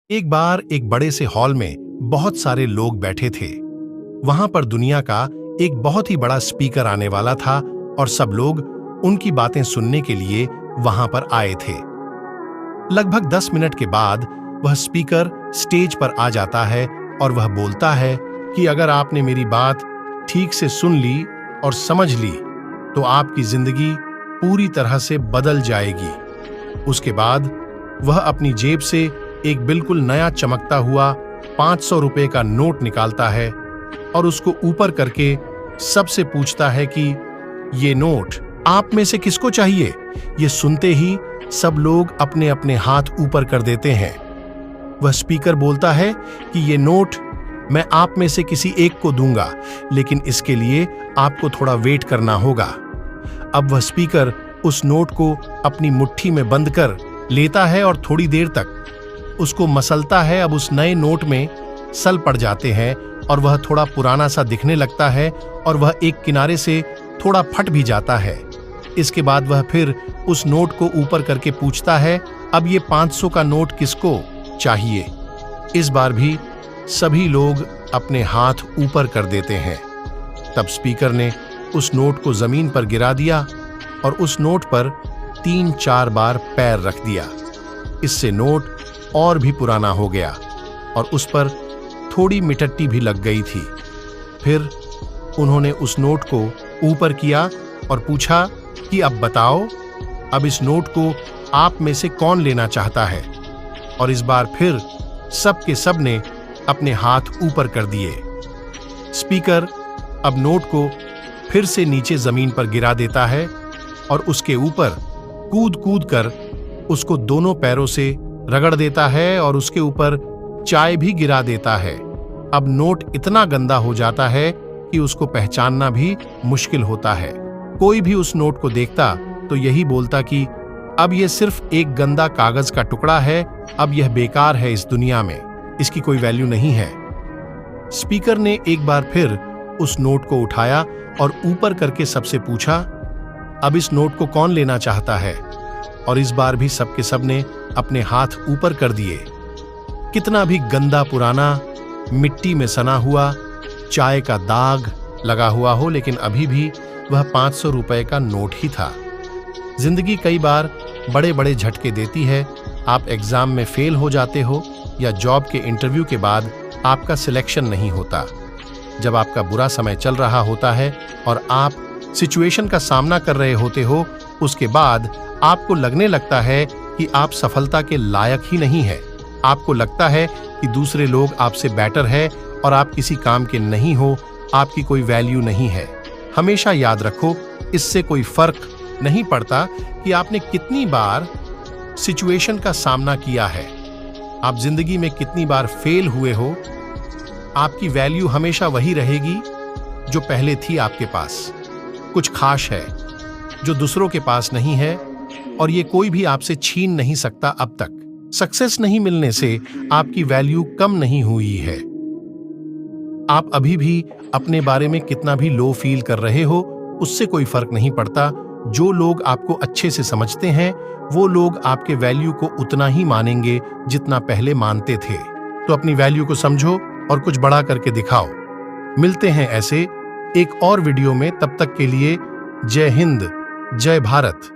एक बार एक बड़े से हॉल में बहुत सारे लोग बैठे थे। वहां पर दुनिया का एक बहुत ही बड़ा स्पीकर आने वाला था और सब लोग उनकी बातें सुनने के लिए वहां पर आए थे। लगभग 10 मिनट के बाद वह स्पीकर स्टेज पर आ जाता है और वह बोलता है कि अगर आपने मेरी बात ठीक से सुन ली और समझ ली तो आपकी जिंदगी पूरी तरह से बदल जाएगी। उसके बाद वह अपनी जेब से एक बिल्कुल नया चमकता हुआ 500 रुपए का नोट निकालता है और उसको ऊपर करके सबसे पूछता है कि ये नोट आप में से किसको चाहिए। ये सुनते ही सब लोग अपने अपने हाथ ऊपर कर देते हैं। वह स्पीकर बोलता है कि ये नोट मैं आप में से किसी एक को दूंगा, लेकिन इसके लिए आपको थोड़ा वेट करना होगा। अब वह स्पीकर उस नोट को अपनी मुट्ठी में बंद कर लेता है और थोड़ी देर तक उसको मसलता है। अब उस नए नोट में सल पड़ जाते हैं और वह थोड़ा पुराना सा दिखने लगता है और वह एक किनारे से थोड़ा फट भी जाता है। इसके बाद वह फिर उस नोट को ऊपर करके पूछता है, अब ये 500 का नोट किसको चाहिए। इस बार भी सभी लोग अपने हाथ ऊपर कर देते हैं। तब स्पीकर ने उस नोट को जमीन पर गिरा दिया और उस नोट पर 3-4 बार पैर रख दिया। इससे नोट और भी पुराना हो गया और उस पर थोड़ी मिट्टी भी लग गई थी। फिर उन्होंने उस नोट को ऊपर किया और पूछा कि अब बताओ, अब इस नोट को आप में से कौन लेना चाहता है। और इस बार फिर सब के सब ने अपने हाथ ऊपर कर दिए। स्पीकर अब नोट को फिर से नीचे जमीन पर गिरा देता है और उसके ऊपर कूद कूद कर उसको दोनों पैरों से रगड़ देता है और उसके ऊपर चाय भी गिरा देता है। अब नोट इतना गंदा हो जाता है कि उसको पहचानना भी मुश्किल होता है। कोई भी उस नोट को देखता तो यही बोलता कि अब यह सिर्फ एक गंदा कागज का टुकड़ा है, अब यह बेकार है, इस दुनिया में इसकी कोई वैल्यू नहीं है। स्पीकर ने एक बार फिर उस नोट को उठाया और ऊपर करके सबसे पूछा, अब इस नोट को कौन लेना चाहता है। और इस बार भी सबके सब ने अपने हाथ ऊपर कर दिए। कितना भी गंदा पुराना मिट्टी में सना हुआ चाय का दाग लगा हुआ हो, लेकिन अभी भी वह 500 रुपए का नोट ही था। जिंदगी कई बार बड़े बड़े झटके देती है। आप एग्जाम में फेल हो जाते हो या जॉब के इंटरव्यू के बाद आपका सिलेक्शन नहीं होता। जब आपका बुरा समय चल रहा होता है और आप सिचुएशन का सामना कर रहे होते हो, उसके बाद आपको लगने लगता है कि आप सफलता के लायक ही नहीं है। आपको लगता है कि दूसरे लोग आपसे बेटर है और आप किसी काम के नहीं हो, आपकी कोई वैल्यू नहीं है। हमेशा याद रखो, इससे कोई फर्क नहीं पड़ता कि आपने कितनी बार सिचुएशन का सामना किया है, आप जिंदगी में कितनी बार फेल हुए हो, आपकी वैल्यू हमेशा वही रहेगी जो पहले थी आपके पास। कुछ खास है जो दूसरों के पास नहीं है और ये कोई भी आपसे छीन नहीं सकता। अब तक सक्सेस नहीं मिलने से आपकी वैल्यू कम नहीं हुई है। आप अभी भी अपने बारे में कितना भी लो फील कर रहे हो, उससे कोई फर्क नहीं पड़ता। जो लोग आपको अच्छे से समझते हैं वो लोग आपके वैल्यू को उतना ही मानेंगे जितना पहले मानते थे। तो अपनी वैल्यू को समझो और कुछ बड़ा करके दिखाओ। मिलते हैं ऐसे एक और वीडियो में, तब तक के लिए जय हिंद, जय भारत।